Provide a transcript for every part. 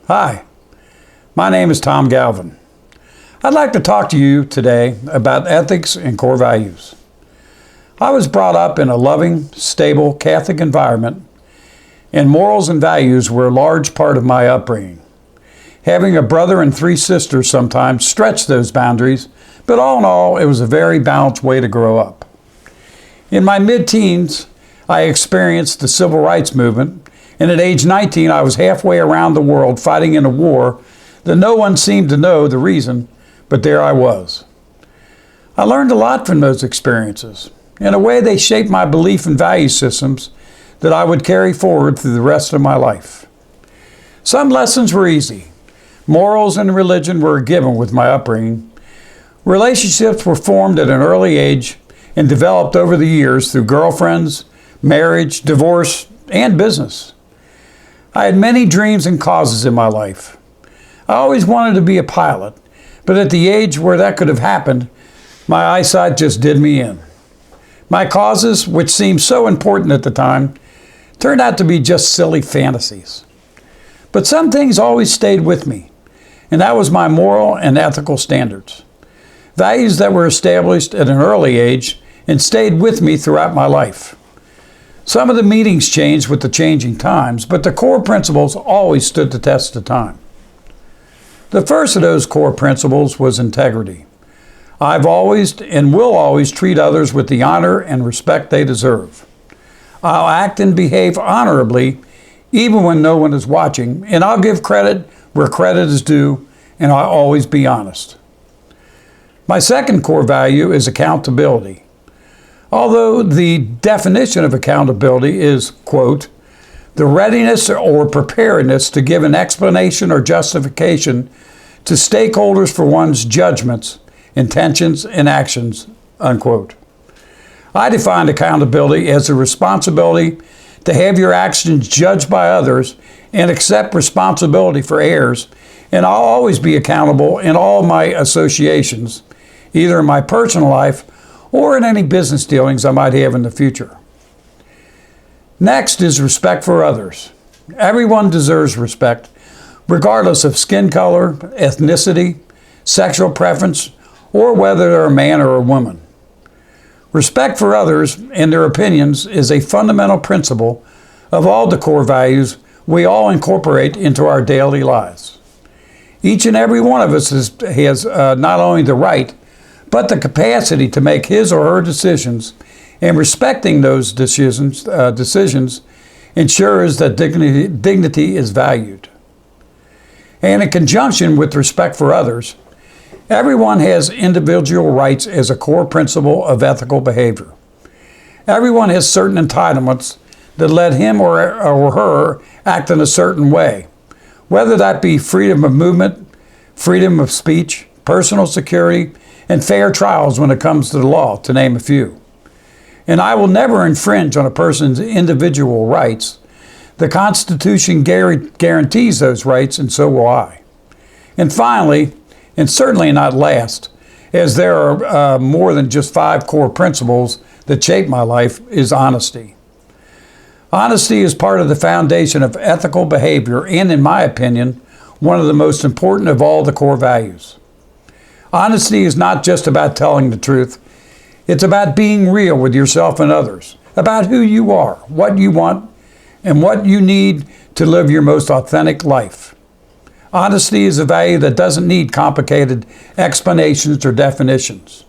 Hi, my name is Tom Galvin. I'd like to talk to you today about ethics and core values. I was brought up in a loving, stable Catholic environment, and morals and values were a large part of my upbringing. Having a brother and 3 sisters sometimes stretched those boundaries, but all in all, it was a very balanced way to grow up. In my mid-teens, I experienced the civil rights movement, and at age 19, I was halfway around the world fighting in a war that no one seemed to know the reason, but there I was. I learned a lot from those experiences. In a way, they shaped my belief and value systems that I would carry forward through the rest of my life. Some lessons were easy. Morals and religion were a given with my upbringing. Relationships were formed at an early age and developed over the years through girlfriends, marriage, divorce, and business. I had many dreams and causes in my life. I always wanted to be a pilot, but at the age where that could have happened, my eyesight just did me in. My causes, which seemed so important at the time, turned out to be just silly fantasies. But some things always stayed with me, and that was my moral and ethical standards. Values that were established at an early age and stayed with me throughout my life. Some of the meanings changed with the changing times, but the core principles always stood the test of time. The first of those core principles was integrity. I've always and will always treat others with the honor and respect they deserve. I'll act and behave honorably even when no one is watching, and I'll give credit where credit is due, and I'll always be honest. My second core value is accountability. Although the definition of accountability is, quote, the readiness or preparedness to give an explanation or justification to stakeholders for one's judgments, intentions, and actions, unquote. I define accountability as a responsibility to have your actions judged by others and accept responsibility for errors, and I'll always be accountable in all my associations, either in my personal life or in any business dealings I might have in the future. Next is respect for others. Everyone deserves respect, regardless of skin color, ethnicity, sexual preference, or whether they're a man or a woman. Respect for others and their opinions is a fundamental principle of all the core values we all incorporate into our daily lives. Each and every one of us has not only the right, but the capacity to make his or her decisions, and respecting those decisions ensures that dignity is valued. And in conjunction with respect for others, everyone has individual rights as a core principle of ethical behavior. Everyone has certain entitlements that let him or her act in a certain way, whether that be freedom of movement, freedom of speech, personal security, and fair trials when it comes to the law, to name a few. And I will never infringe on a person's individual rights. The Constitution guarantees those rights, and so will I. And finally, and certainly not last, as there are more than just 5 core principles that shape my life, is honesty. Honesty is part of the foundation of ethical behavior and, in my opinion, one of the most important of all the core values. Honesty is not just about telling the truth. It's about being real with yourself and others, about who you are, what you want, and what you need to live your most authentic life. Honesty is a value that doesn't need complicated explanations or definitions.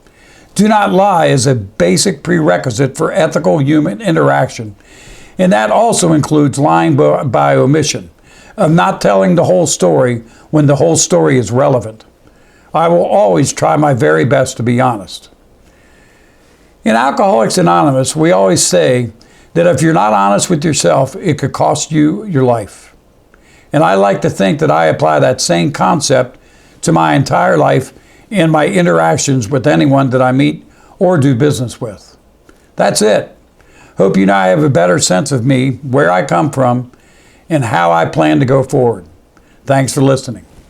Do not lie is a basic prerequisite for ethical human interaction, and that also includes lying by omission, of not telling the whole story when the whole story is relevant. I will always try my very best to be honest. In Alcoholics Anonymous, we always say that if you're not honest with yourself, it could cost you your life. And I like to think that I apply that same concept to my entire life and my interactions with anyone that I meet or do business with. That's it. Hope you now have a better sense of me, where I come from, and how I plan to go forward. Thanks for listening.